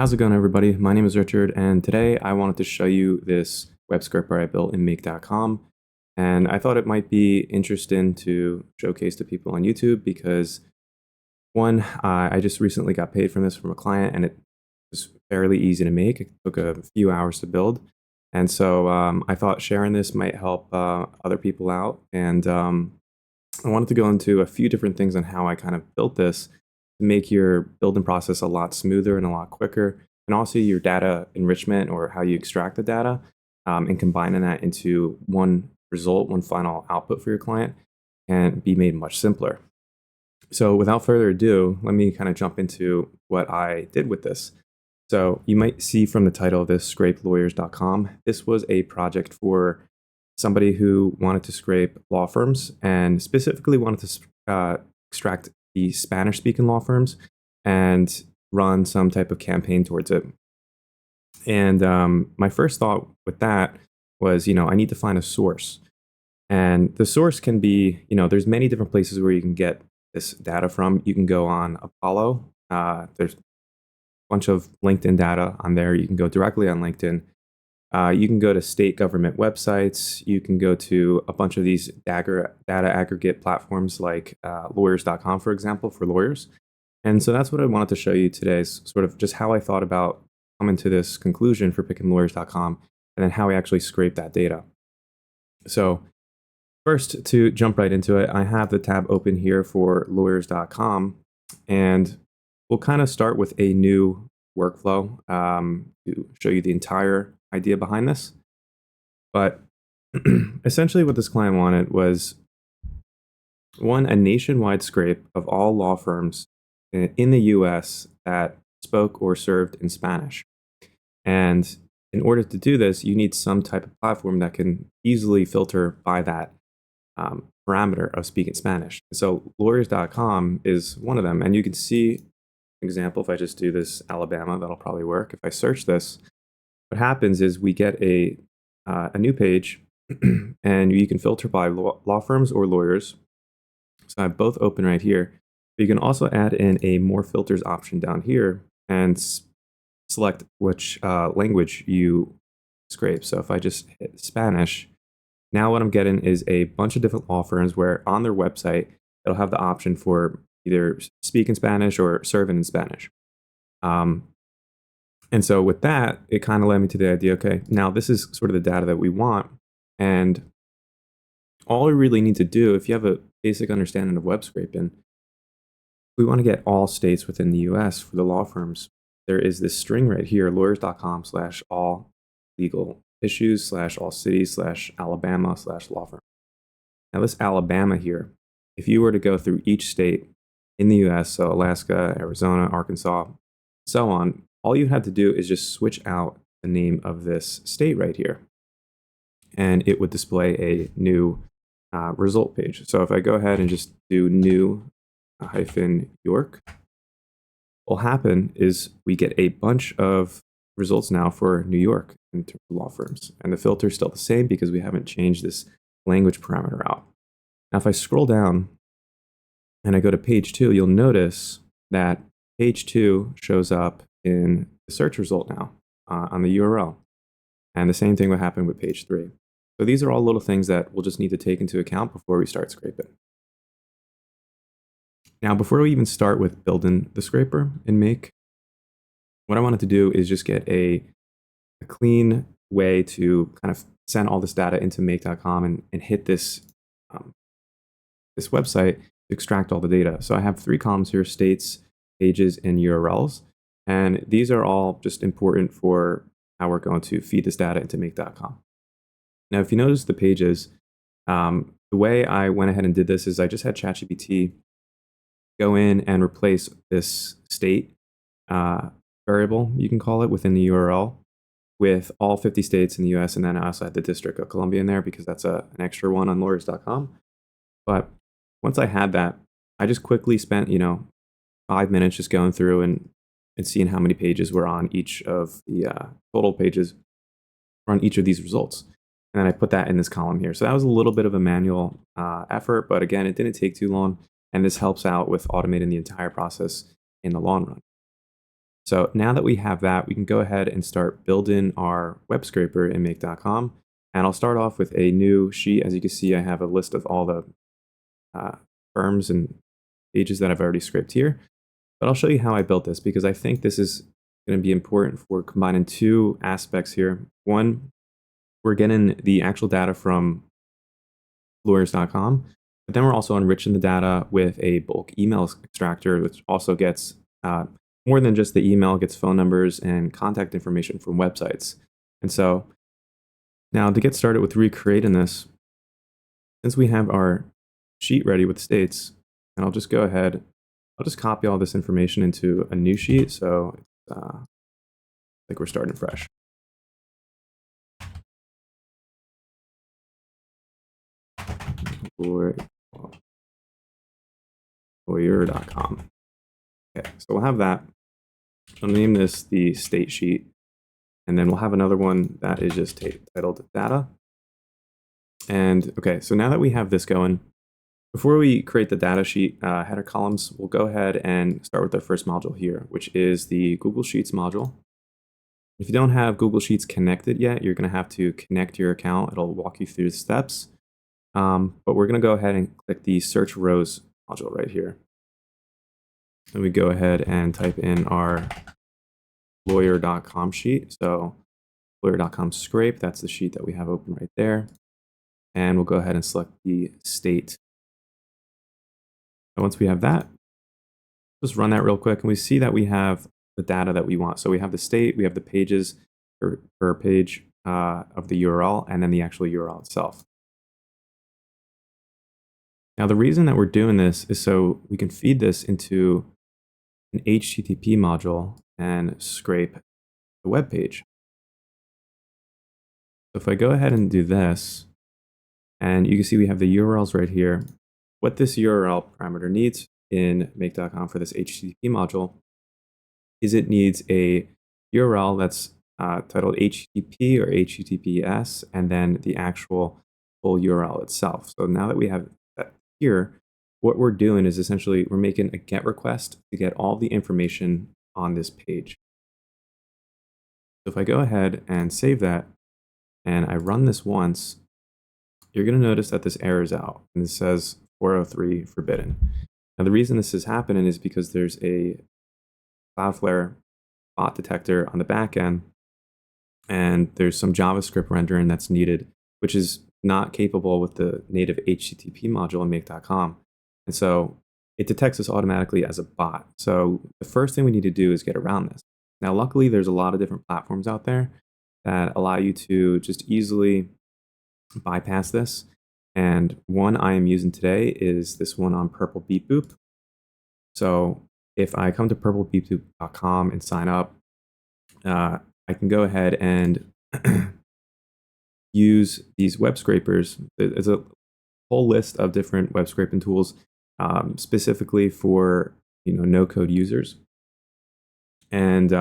How's it going, everybody? My name is Richard, and today I wanted to show you this web scraper I built in Make.com. And I thought it might be interesting to showcase to people on YouTube because, one, I just recently got paid from this from a client, and it was fairly easy to make. It took a few hours to build. And so I thought sharing this might help other people out. And I wanted to go into a few different things on how I kind of built this to make your building process a lot smoother and a lot quicker, and also your data enrichment or how you extract the data and combining that into one result, one final output for your client can be made much simpler. So without further ado, let me kind of jump into what I did with this. So you might see from the title of this, scrapelawyers.com. This was a project for somebody who wanted to scrape law firms and specifically wanted to extract the Spanish-speaking law firms and run some type of campaign towards it. And my first thought with that was, I need to find a source. And the source can be, there's many different places where you can get this data from. You can go on Apollo. There's a bunch of LinkedIn data on there. You can go directly on LinkedIn. You can go to state government websites. You can go to a bunch of these data aggregate platforms like lawyers.com, for example, for lawyers. And so that's what I wanted to show you today is sort of just how I thought about coming to this conclusion for picking lawyers.com and then how I actually scrape that data. So first, to jump right into it, I have the tab open here for lawyers.com, and we'll kind of start with a new workflow to show you the entire idea behind this. But essentially what this client wanted was, one, a nationwide scrape of all law firms in the US that spoke or served in Spanish. And in order to do this, you need some type of platform that can easily filter by that parameter of speaking Spanish. So lawyers.com is one of them. And you can see an example. If I just do this Alabama, that'll probably work. If I search this, what happens is we get a new page and you can filter by law firms or lawyers. So I have both open right here. But you can also add in a more filters option down here and select which language you scrape. So if I just hit Spanish, now what I'm getting is a bunch of different law firms where on their website, it'll have the option for either speak in Spanish or serve in Spanish. And so with that, it kind of led me to the idea, okay, now this is sort of the data that we want. And all we really need to do, if you have a basic understanding of web scraping, we want to get all states within the US for the law firms. There is this string right here, lawyers.com/all legal issues/all cities/Alabama/law firm. Now this Alabama here, if you were to go through each state in the US, so Alaska, Arizona, Arkansas, so on, all you have to do is just switch out the name of this state right here, and it would display a new result page. So if I go ahead and just do new -York, what will happen is we get a bunch of results now for New York in terms of law firms. And the filter is still the same because we haven't changed this language parameter out. Now, if I scroll down and I go to page 2, you'll notice that page 2 shows up in the search result now on the URL. And the same thing will happen with page 3. So these are all little things that we'll just need to take into account before we start scraping. Now, before we even start with building the scraper in Make, what I wanted to do is just get a clean way to kind of send all this data into Make.com and hit this, this website to extract all the data. So I have 3 columns here, states, pages, and URLs. And these are all just important for how we're going to feed this data into Make.com. Now, if you notice the pages, the way I went ahead and did this is I just had ChatGPT go in and replace this state variable, you can call it, within the URL with all 50 states in the US. And then I also had the District of Columbia in there because that's an extra one on lawyers.com. But once I had that, I just quickly spent, 5 minutes just going through and seeing how many pages were on each of the total pages on each of these results. And then I put that in this column here. So that was a little bit of a manual effort, but again, it didn't take too long. And this helps out with automating the entire process in the long run. So now that we have that, we can go ahead and start building our web scraper in make.com. And I'll start off with a new sheet. As you can see, I have a list of all the uh, firms and pages that I've already scraped here. But I'll show you how I built this because I think this is going to be important for combining two aspects here. One, we're getting the actual data from lawyers.com, but then we're also enriching the data with a bulk email extractor, which also gets more than just the email, it gets phone numbers and contact information from websites. And so now to get started with recreating this, since we have our sheet ready with states, and I'll just go ahead, I'll just copy all this information into a new sheet. So it's like we're starting fresh. Lawyer.com. Okay, so we'll have that. I'll name this the state sheet. And then we'll have another one that is just titled data. And okay, so now that we have this going, before we create the data sheet header columns, we'll go ahead and start with the first module here, which is the Google Sheets module. If you don't have Google Sheets connected yet, you're going to have to connect your account. It'll walk you through the steps. But we're going to go ahead and click the Search Rows module right here. And we go ahead and type in our lawyer.com sheet. So lawyer.com scrape, that's the sheet that we have open right there. And we'll go ahead and select the state. And once we have that, just run that real quick. And we see that we have the data that we want. So we have the state, we have the pages per page of the URL, and then the actual URL itself. Now, the reason that we're doing this is so we can feed this into an HTTP module and scrape the web page. So if I go ahead and do this, and you can see we have the URLs right here. What this URL parameter needs in make.com for this HTTP module is it needs a URL that's titled HTTP or HTTPS, and then the actual full URL itself. So now that we have that here, what we're doing is essentially we're making a GET request to get all the information on this page. So if I go ahead and save that, and I run this once, you're going to notice that this errors out, and it says 403 forbidden. Now, the reason this is happening is because there's a Cloudflare bot detector on the back end, and there's some JavaScript rendering that's needed, which is not capable with the native HTTP module in make.com. And so it detects this automatically as a bot. So the first thing we need to do is get around this. Now, luckily, there's a lot of different platforms out there that allow you to just easily bypass this. And one I am using today is this one on Purple Beep Boop. So if I come to purplebeepboop.com and sign up, I can go ahead and use these web scrapers. There's a whole list of different web scraping tools specifically for no-code users. And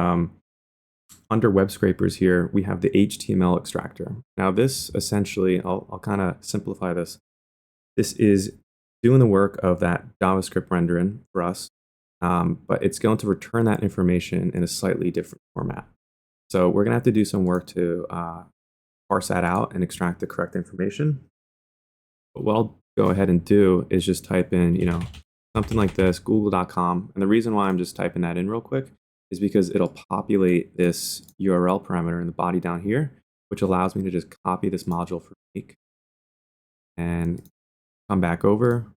under web scrapers here, we have the HTML extractor. Now this essentially, I'll kind of simplify this. This is doing the work of that JavaScript rendering for us, but it's going to return that information in a slightly different format. So we're going to have to do some work to parse that out and extract the correct information. But what I'll go ahead and do is just type in, something like this, google.com. And the reason why I'm just typing that in real quick is because it'll populate this URL parameter in the body down here, which allows me to just copy this module for Make and come back over.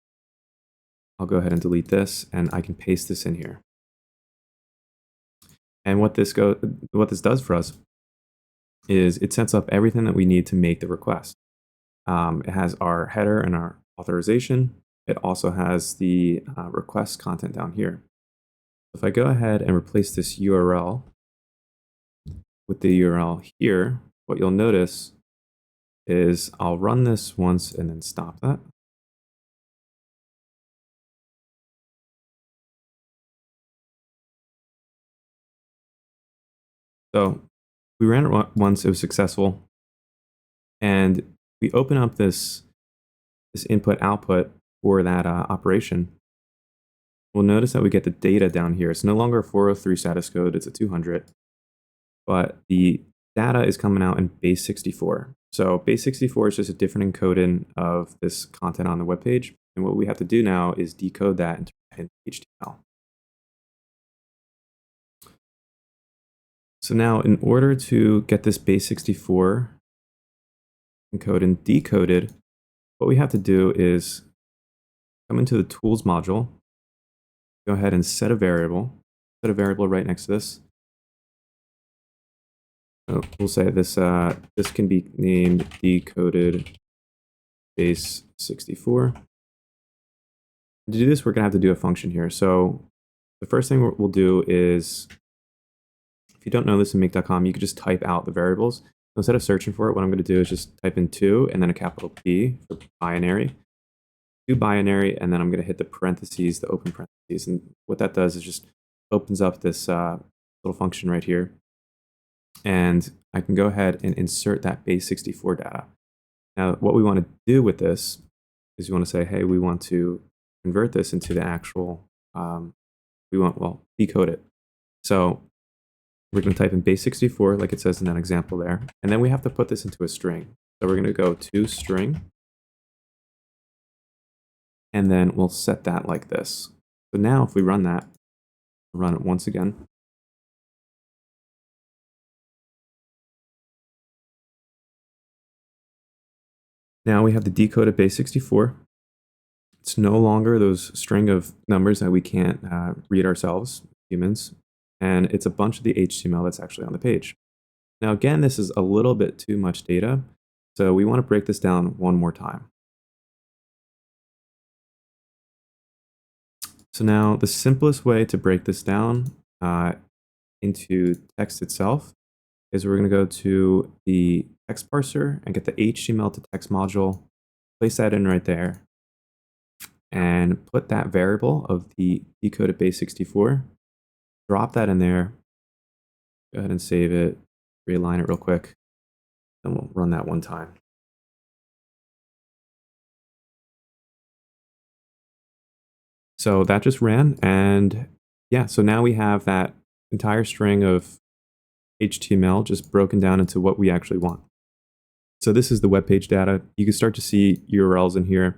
I'll go ahead and delete this, and I can paste this in here. And what this does for us is it sets up everything that we need to make the request. It has our header and our authorization. It also has the request content down here. If I go ahead and replace this URL with the URL here, what you'll notice is I'll run this once and then stop that. So we ran it once, it was successful. And we open up this input output for that operation. we'll notice that we get the data down here. It's no longer a 403 status code, it's a 200, but the data is coming out in base 64. So base 64 is just a different encoding of this content on the web page. And what we have to do now is decode that into HTML. So now in order to get this base 64 encoded and decoded, what we have to do is come into the tools module, go ahead and set a variable right next to this. So we'll say this, this can be named decoded base 64. To do this, we're going to have to do a function here. So the first thing we'll do is, if you don't know this in make.com, you could just type out the variables. So instead of searching for it, what I'm going to do is just type in 2 and then a capital P for binary, 2 binary, and then I'm going to hit the parentheses, the open parentheses. And what that does is just opens up this little function right here. And I can go ahead and insert that base 64 data. Now, what we want to do with this is we want to say, hey, we want to convert this into the actual, decode it. So we're going to type in base 64, like it says in that example there. And then we have to put this into a string. So we're going to go to string. And then we'll set that like this. So now if we run that, run it once again. Now we have the decoded base 64. It's no longer those string of numbers that we can't read ourselves, humans, and it's a bunch of the HTML that's actually on the page. Now again, this is a little bit too much data, so we want to break this down one more time. So now the simplest way to break this down into text itself is we're going to go to the text parser and get the HTML to text module, place that in right there, and put that variable of the decoded base 64, drop that in there, go ahead and save it, realign it real quick, and we'll run that one time. So that just ran, and yeah, so now we have that entire string of HTML just broken down into what we actually want. So this is the web page data. You can start to see URLs in here.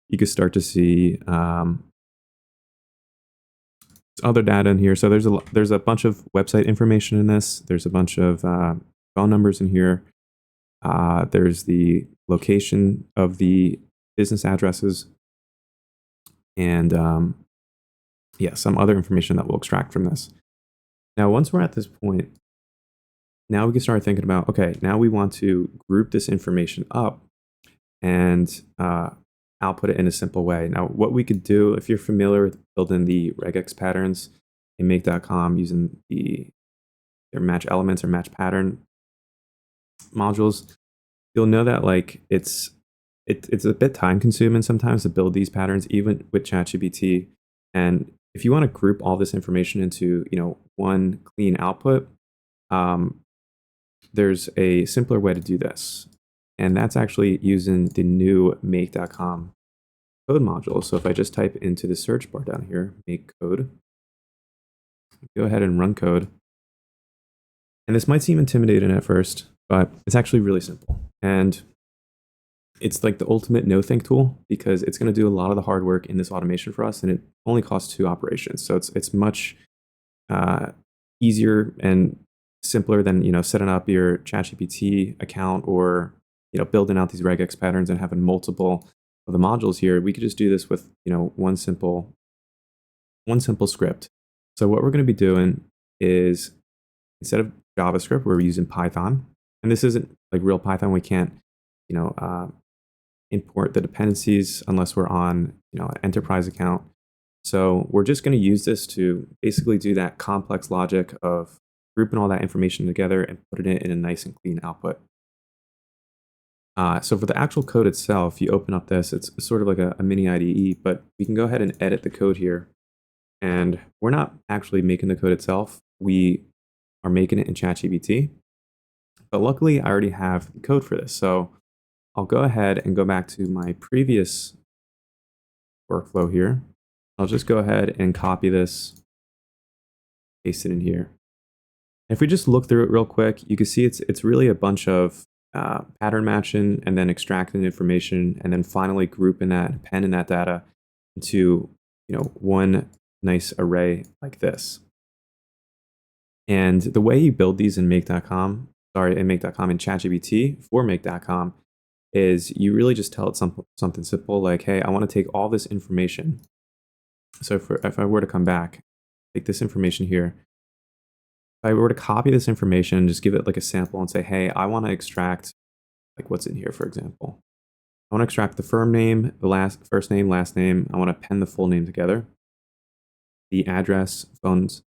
You can start to see other data in here. So there's a bunch of website information in this. There's a bunch of phone numbers in here. There's the location of the business addresses, and yeah, some other information that we'll extract from this. Now, once we're at this point, now we can start thinking about, okay, now we want to group this information up and output it in a simple way. Now, what we could do, if you're familiar with building the regex patterns in make.com using their match elements or match pattern modules, you'll know that like it's a bit time consuming sometimes to build these patterns, even with ChatGPT. And if you want to group all this information into one clean output, there's a simpler way to do this. And that's actually using the new make.com code module. So if I just type into the search bar down here, make code, go ahead and run code. And this might seem intimidating at first, but it's actually really simple. And it's like the ultimate no-think tool because it's going to do a lot of the hard work in this automation for us, and it only costs 2 operations. So it's much easier and simpler than setting up your ChatGPT account or building out these regex patterns and having multiple of the modules here. We could just do this with one simple script. So what we're going to be doing is, instead of JavaScript, we're using Python, and this isn't like real Python. We can't import the dependencies unless we're on an enterprise account. So we're just going to use this to basically do that complex logic of grouping all that information together and putting it in a nice and clean output. So for the actual code itself, you open up this, it's sort of like a mini IDE, but we can go ahead and edit the code here. And we're not actually making the code itself. We are making it in ChatGPT. But luckily, I already have the code for this. So I'll go ahead and go back to my previous workflow here. I'll just go ahead and copy this, paste it in here. If we just look through it real quick, you can see it's really a bunch of pattern matching and then extracting information and then finally grouping that, appending that data into one nice array like this. And the way you build these in Make.com, in Make.com and ChatGPT for Make.com is you really just tell it something simple like, hey, I want to take all this information. So if I were to come back, take this information here, if I were to copy this information, just give it like a sample and say, hey, I want to extract like what's in here, for example. I want to extract the firm name, the first name, last name. I want to append the full name together, the address, phones,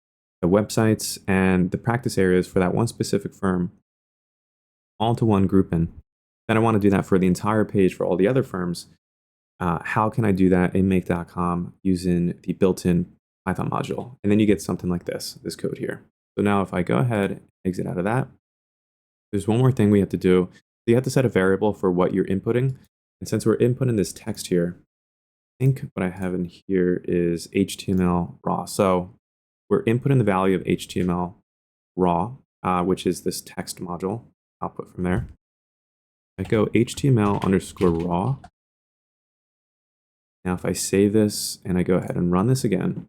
the websites, and the practice areas for that one specific firm all into one grouping. Then I want to do that for the entire page for all the other firms. How can I do that in Make.com using the built-in Python module? And then you get something like this code here. So now if I go ahead and exit out of that, there's one more thing we have to do. So you have to set a variable for what you're inputting. And since we're inputting this text here, I think what I have in here is HTML raw. So we're inputting the value of HTML raw, which is this text module output from there. I go HTML_raw. Now if I save this and I go ahead and run this again,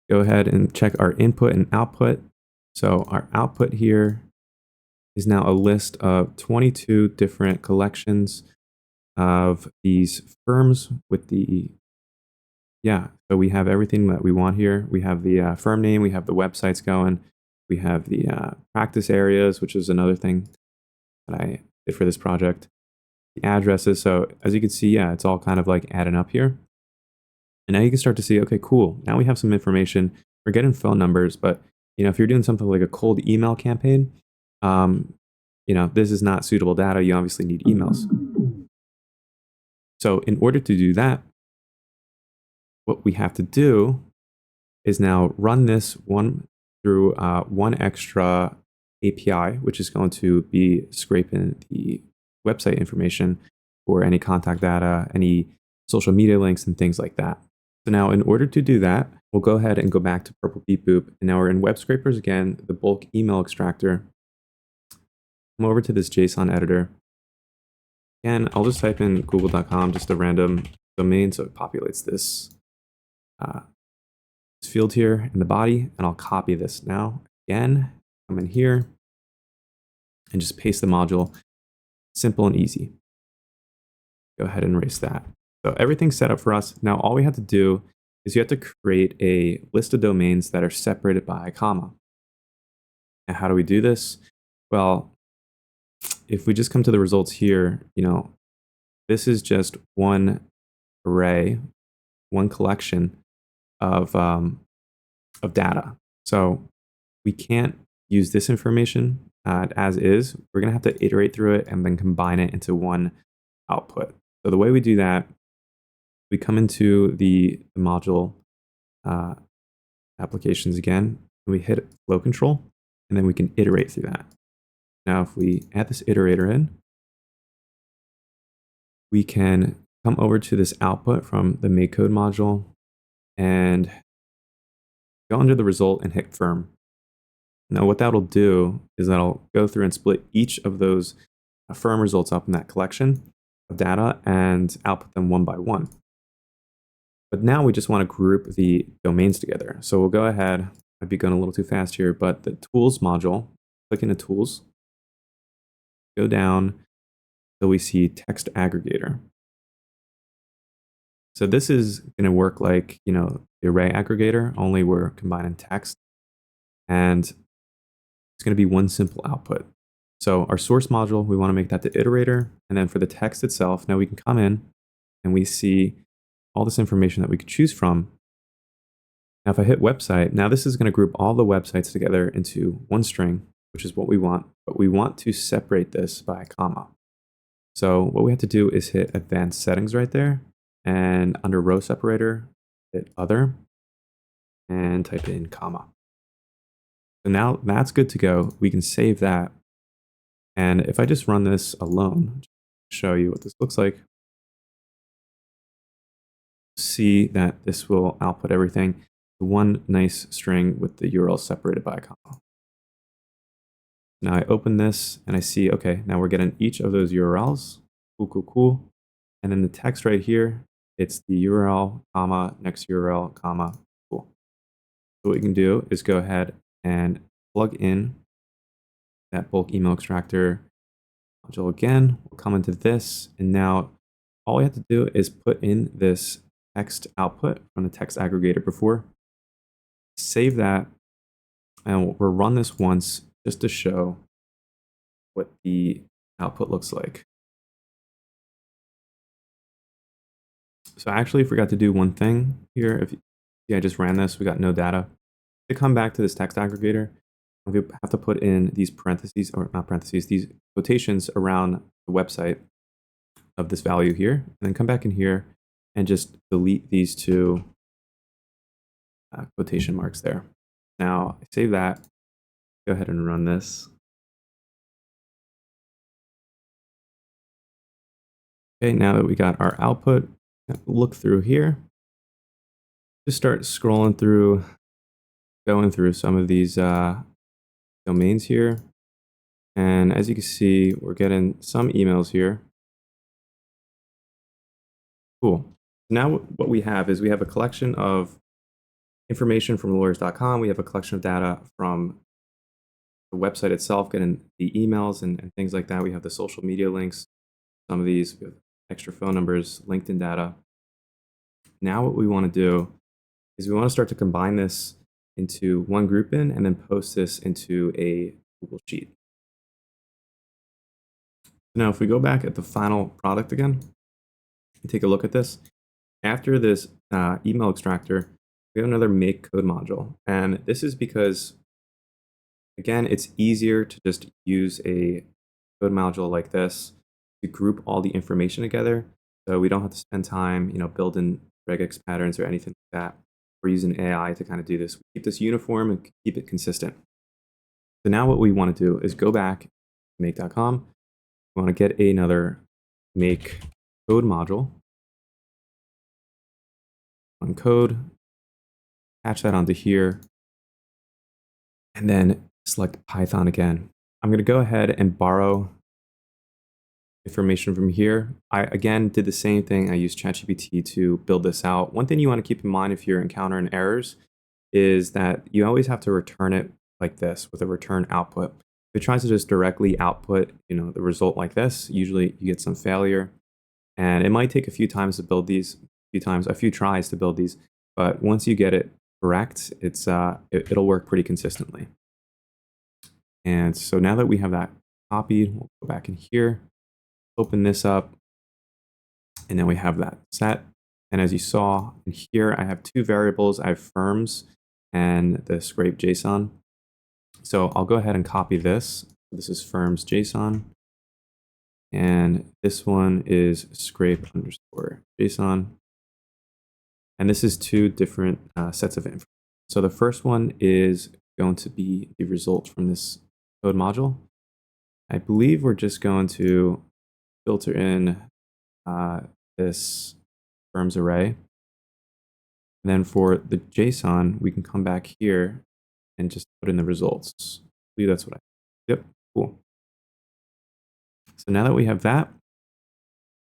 go ahead and check our input and output. So our output here is now a list of 22 different collections of these firms with the, so we have everything that we want here. We have the firm name, we have the websites going, we have the practice areas, which is another thing that I did for this project, the addresses. So as you can see, it's all kind of like adding up here. And now you can start to see, okay, cool. Now we have some information. We're getting phone numbers, but if you're doing something like a cold email campaign, this is not suitable data. You obviously need emails. So in order to do that, what we have to do is now run this one through one extra API, which is going to be scraping the website information for any contact data, any social media links, and things like that. So now in order to do that, we'll go ahead and go back to Purple Beep Boop. And now we're in web scrapers again, the bulk email extractor. Come over to this JSON editor. And I'll just type in google.com, just a random domain, so it populates this field here in the body. And I'll copy this now. Again, come in here and just paste the module. Simple and easy. Go ahead and erase that. So everything's set up for us. Now all we have to do is you have to create a list of domains that are separated by a comma. And how do we do this? Well, if we just come to the results here, this is just one array, one collection of data. So we can't use this information as is. We're going to have to iterate through it and then combine it into one output. So the way we do that, we come into the module applications again, and we hit flow control, and then we can iterate through that. Now, if we add this iterator in, we can come over to this output from the MakeCode module and go under the result and hit firm. Now, what that'll do is that'll go through and split each of those firm results up in that collection of data and output them one by one. But now we just want to group the domains together. So we'll go ahead, I'd be going a little too fast here, but the tools module, click into tools, go down till we see text aggregator. So this is going to work like, the array aggregator, only we're combining text. And it's going to be one simple output. So our source module, we want to make that the iterator. And then for the text itself, now we can come in and we see all this information that we could choose from. Now, if I hit website, now this is going to group all the websites together into one string, which is what we want. But we want to separate this by a comma. So what we have to do is hit advanced settings right there. And under row separator, hit other and type in comma. So now that's good to go. We can save that. And if I just run this alone, show you what this looks like, see that this will output everything to one nice string with the URL separated by a comma. Now I open this and I see, okay, now we're getting each of those URLs. Cool, cool, cool. And then the text right here, it's the URL, comma, next URL, comma, cool. So what we can do is go ahead and plug in that bulk email extractor module again. We'll come into this, and now all we have to do is put in this text output from the text aggregator before, save that, and we'll run this once just to show what the output looks like. So I actually forgot to do one thing here. If you see, I just ran this, we got no data. To come back to this text aggregator, we have to put in these parentheses, or not parentheses, these quotations around the website of this value here, and then come back in here and just delete these two quotation marks there. Now, save that, go ahead and run this. Okay, now that we got our output, look through here, just start scrolling through, going through some of these domains here. And as you can see, we're getting some emails here. Cool. Now what we have is we have a collection of information from lawyers.com. We have a collection of data from the website itself, getting the emails and things like that. We have the social media links, some of these, we have extra phone numbers, LinkedIn data. Now what we want to do is we want to start to combine this into one grouping and then post this into a Google Sheet. Now, if we go back at the final product again and take a look at this, after this email extractor, we have another make code module. And this is because, again, it's easier to just use a code module like this to group all the information together. So we don't have to spend time, building regex patterns or anything like that. We're using AI to kind of do this. We keep this uniform and keep it consistent. So now what we want to do is go back to make.com. We want to get another make code module. On code, attach that onto here, and then select Python again. I'm going to go ahead and borrow information from here. I, again, did the same thing. I used ChatGPT to build this out. One thing you want to keep in mind if you're encountering errors is that you always have to return it like this with a return output. If it tries to just directly output, the result like this, usually you get some failure. And it might take a few times to build these, a few tries to build these. But once you get it correct, it'll work pretty consistently. And so now that we have that copied, we'll go back in here, open this up, and then we have that set. And as you saw in here, I have two variables. I have firms and the scrape JSON. So I'll go ahead and copy this. This is firms JSON. And this one is scrape underscore JSON. And this is two different sets of information. So the first one is going to be the result from this code module. I believe we're just going to filter in this firms array. And then for the JSON, we can come back here and just put in the results. I believe that's what yep, cool. So now that we have that,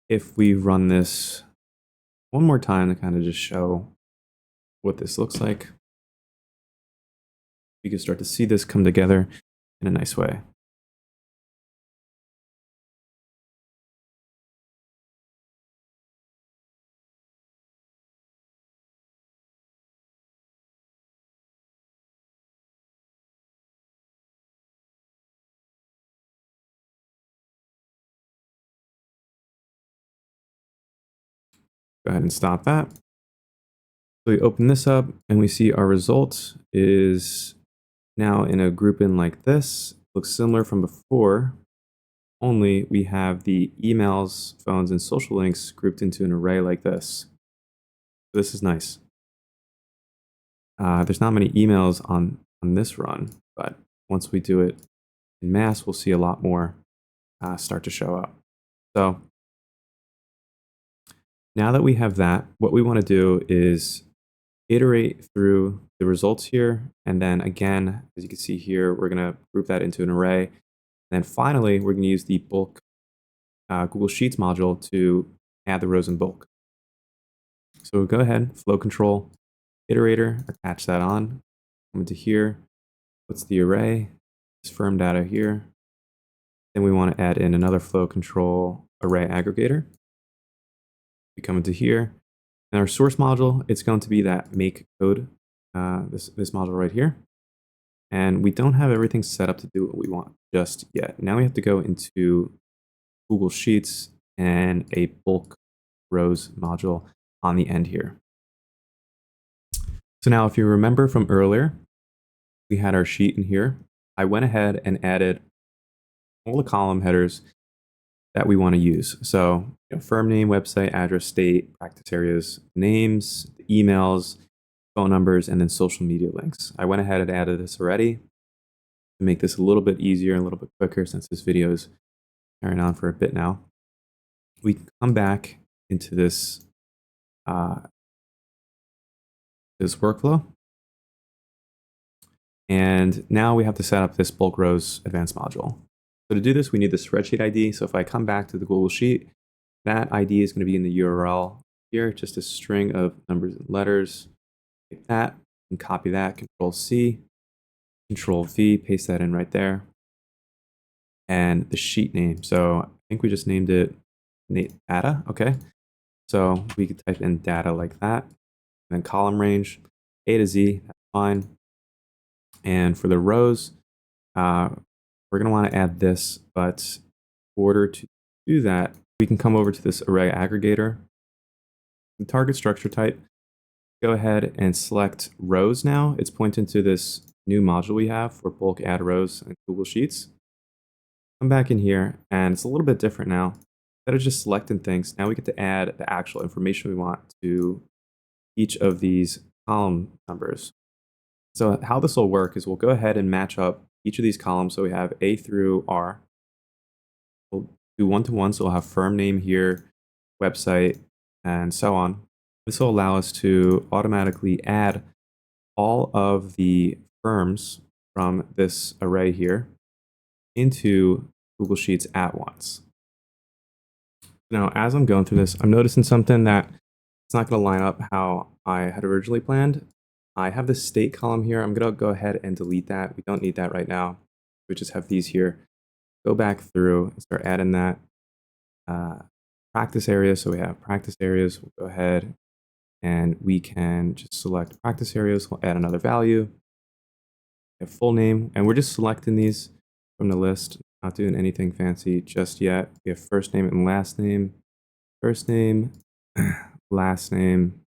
if we run this one more time to kind of just show what this looks like, you can start to see this come together in a nice way. Go ahead and stop that. So we open this up and we see our result is now in a grouping like this. Looks similar from before, only we have the emails, phones, and social links grouped into an array like this. So this is nice. There's not many emails on this run, but once we do it in mass, we'll see a lot more. start to show up. So now that we have that, what we want to do is iterate through the results here. And then again, as you can see here, we're going to group that into an array. And then finally, we're going to use the bulk Google Sheets module to add the rows in bulk. So we'll go ahead, flow control, iterator, attach that on, come into here. What's the array? This firm data here. Then we want to add in another flow control array aggregator. We come into here. And our source module, it's going to be that make code, this module right here. And we don't have everything set up to do what we want just yet. Now we have to go into Google Sheets and a bulk rows module on the end here. So now if you remember from earlier, we had our sheet in here. I went ahead and added all the column headers that we want to use. So firm name, website, address, state, practice areas, names, emails, phone numbers, and then social media links. I went ahead and added this already to make this a little bit easier and a little bit quicker since this video is carrying on for a bit now. We come back into this this workflow. And now we have to set up this bulk rows advanced module. So to do this, we need the spreadsheet ID. So if I come back to the Google Sheet, that ID is going to be in the URL here, just a string of numbers and letters. Take that and copy that, Control C, Control V, paste that in right there. And the sheet name. So I think we just named it data. Okay. So we could type in data like that. And then column range, A to Z, that's fine. And for the rows, we're going to want to add this, but in order to do that, we can come over to this array aggregator. The target structure type, go ahead and select rows now. It's pointing to this new module we have for bulk add rows in Google Sheets. Come back in here, and it's a little bit different now. Instead of just selecting things, now we get to add the actual information we want to each of these column numbers. So how this will work is we'll go ahead and match up each of these columns. So we have A through R. We'll do one-to-one, so we'll have firm name here, website, and so on. This will allow us to automatically add all of the firms from this array here into Google Sheets at once. Now, as I'm going through this, I'm noticing something that it's not going to line up how I had originally planned. I have this state column here. I'm going to go ahead and delete that. We don't need that right now. We just have these here. Go back through and start adding that practice area. So we have practice areas. We'll go ahead and we can just select practice areas. We'll add another value. We have full name, and we're just selecting these from the list. Not doing anything fancy just yet. We have first name and last name. First name, last name,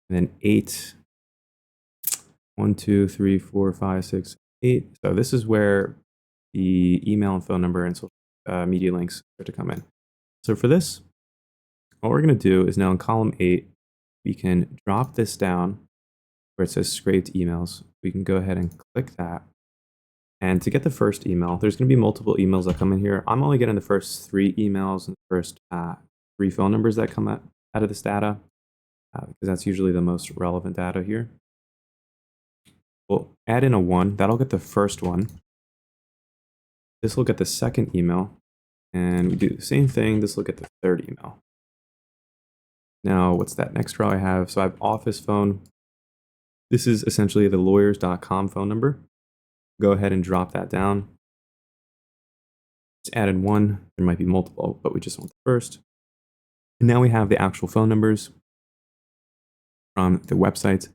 and then 8. 1, 2, 3, 4, 5, 6, 8. So this is where the email and phone number and social media links are to come in. So for this, what we're going to do is now in column 8, we can drop this down where it says scraped emails. We can go ahead and click that. And to get the first email, there's going to be multiple emails that come in here. I'm only getting the first 3 emails and the first 3 phone numbers that come out of this data, because that's usually the most relevant data here. We'll add in a 1. That'll get the first one. This will get the second email. And we do the same thing. This will get the third email. Now, what's that next row I have? So I have office phone. This is essentially the lawyers.com phone number. Go ahead and drop that down. Just added 1. There might be multiple, but we just want the first. And now we have the actual phone numbers from the website.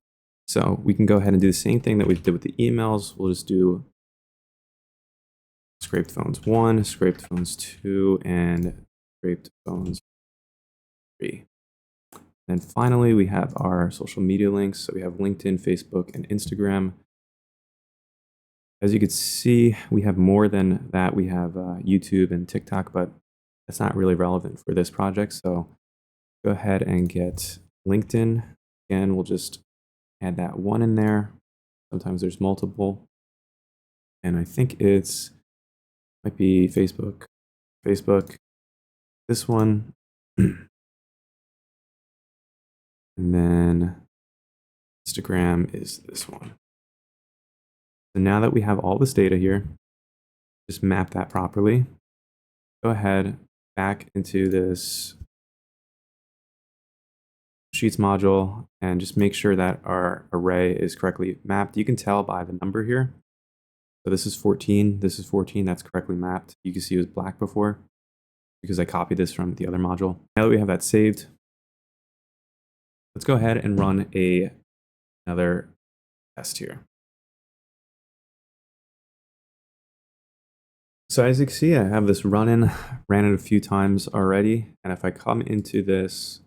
So we can go ahead and do the same thing that we did with the emails. We'll just do scraped phones 1, scraped phones 2, and scraped phones 3. And finally, we have our social media links. So we have LinkedIn, Facebook, and Instagram. As you can see, we have more than that. We have YouTube and TikTok, but that's not really relevant for this project. So go ahead and get LinkedIn. Again, we'll just add that 1 in there. Sometimes there's multiple. And I think it's Might be Facebook, Facebook, this one, and then Instagram is this one. So now that we have all this data here, just map that properly. Go ahead back into this Sheets module and just make sure that our array is correctly mapped. You can tell by the number here. So this is 14, this is 14, that's correctly mapped. You can see it was black before because I copied this from the other module. Now that we have that saved, let's go ahead and run another test here. So as you can see, I have this ran it a few times already. And if I come into this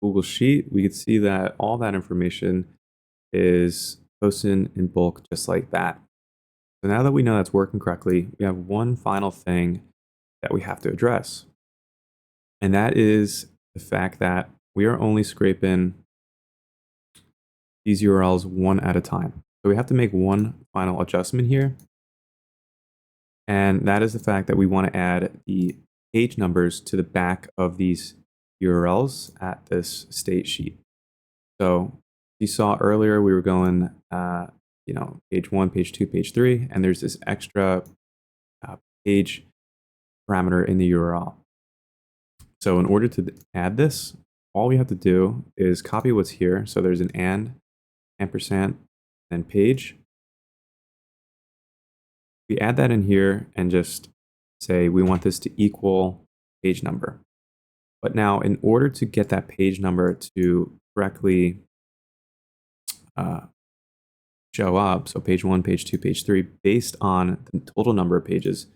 Google Sheet, we can see that all that information is posted in bulk just like that. So now that we know that's working correctly, we have one final thing that we have to address. And that is the fact that we are only scraping these URLs one at a time. So we have to make one final adjustment here. And that is the fact that we want to add the page numbers to the back of these URLs at this state sheet. So you saw earlier we were going, page 1, page 2, page 3, and there's this extra page parameter in the URL. So in order to add this, all we have to do is copy what's here. So there's an ampersand, and page. We add that in here and just say we want this to equal page number. But now in order to get that page number to correctly show up, so page 1, page 2, page 3, based on the total number of pages,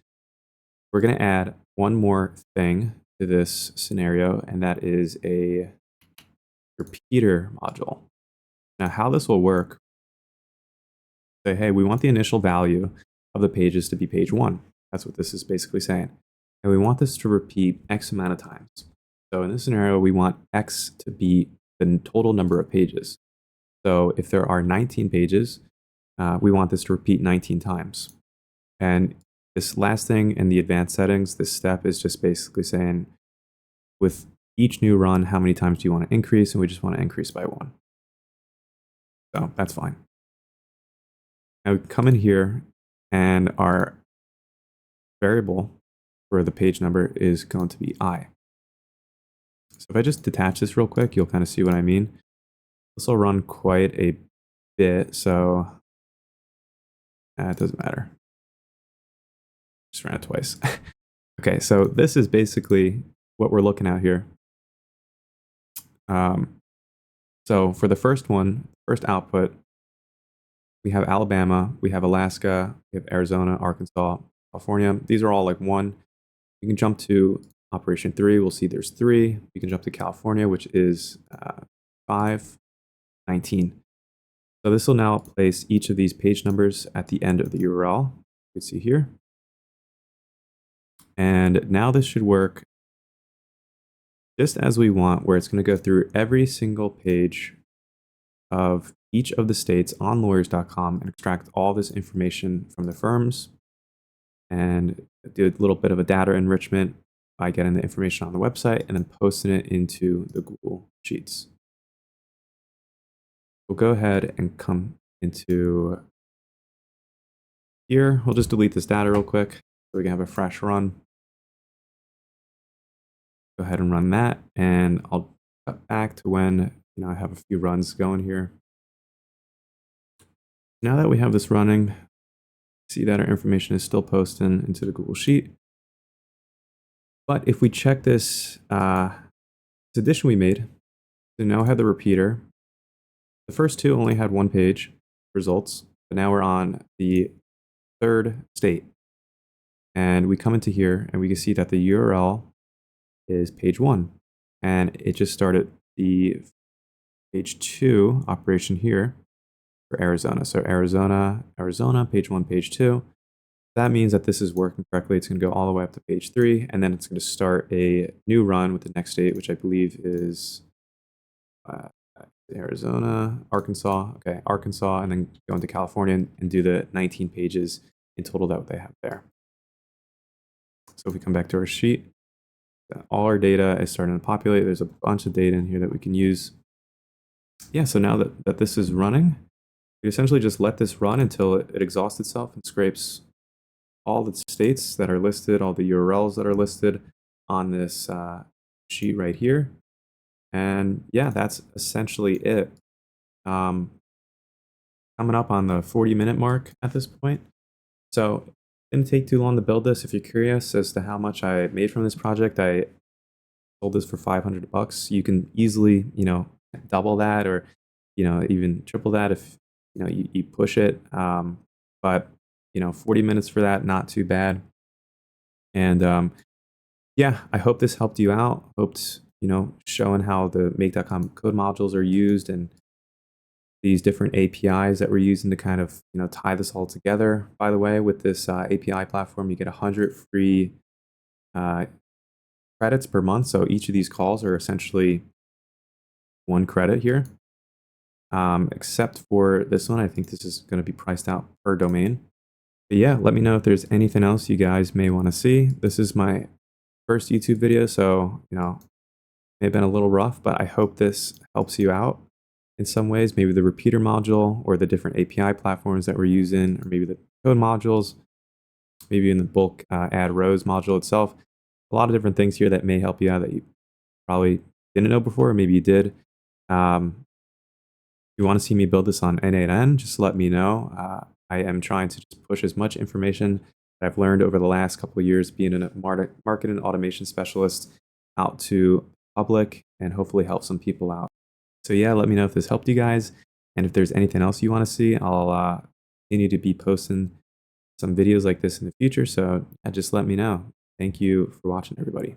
we're going to add one more thing to this scenario, and that is a repeater module. Now how this will work, say, hey, we want the initial value of the pages to be page 1. That's what this is basically saying. And we want this to repeat X amount of times. So in this scenario, we want X to be the total number of pages. So if there are 19 pages, we want this to repeat 19 times. And this last thing in the advanced settings, this step is just basically saying, with each new run, how many times do you want to increase? And we just want to increase by 1. So that's fine. Now we come in here and our variable for the page number is going to be I. So if I just detach this real quick, you'll kind of see what I mean. This will run quite a bit, so it doesn't matter. Just ran it twice. Okay, so this is basically what we're looking at here. So for the first one, first output, we have Alabama, we have Alaska, we have Arizona, Arkansas, California. These are all like 1. You can jump to operation 3. We'll see there's 3. You can jump to California, which is 5, 19. So this will now place each of these page numbers at the end of the URL. You can see here. And now this should work just as we want, where it's going to go through every single page of each of the states on lawyers.com and extract all this information from the firms and do a little bit of a data enrichment by getting the information on the website and then posting it into the Google Sheets. We'll go ahead and come into here. We'll just delete this data real quick so we can have a fresh run. Go ahead and run that, and I'll cut back to when I have a few runs going here. Now that we have this running, see that our information is still posting into the Google Sheet. But if we check this addition we made, so now I have the repeater. The first 2 only had 1 page results, but now we're on the 3rd state. And we come into here and we can see that the URL is page 1. And it just started the page 2 operation here for Arizona. So Arizona, page 1, page 2. That means that this is working correctly. It's going to go all the way up to page 3, and then it's going to start a new run with the next state, which I believe is Arizona, Arkansas. Okay, Arkansas, and then go into California and do the 19 pages in total that they have there. So if we come back to our sheet, all our data is starting to populate. There's a bunch of data in here that we can use. Yeah, so now that this is running, we essentially just let this run until it exhausts itself and scrapes all the states that are listed, all the URLs that are listed on this sheet right here. And yeah, that's essentially it. Um, Coming up on the 40-minute mark at this point. So it didn't take too long to build this. If you're curious as to how much I made from this project, I sold this for $500. You can easily, double that, or, even triple that if, you push it. But, 40 minutes for that, not too bad. And yeah, I hope this helped you out. Hoped, showing how the make.com code modules are used and these different APIs that we're using to kind of, tie this all together. By the way, with this API platform, you get 100 free credits per month. So each of these calls are essentially 1 credit here. Except for this one, I think this is going to be priced out per domain. But yeah, let me know if there's anything else you guys may want to see. This is my first YouTube video, so, may have been a little rough, but I hope this helps you out in some ways. Maybe the repeater module or the different API platforms that we're using, or maybe the code modules, maybe in the bulk add rows module itself. A lot of different things here that may help you out that you probably didn't know before, or maybe you did. If you want to see me build this on N8N, just let me know. I am trying to just push as much information that I've learned over the last couple of years being a marketing automation specialist out to public and hopefully help some people out. So yeah, let me know if this helped you guys. And if there's anything else you want to see, I'll continue to be posting some videos like this in the future. So just let me know. Thank you for watching, everybody.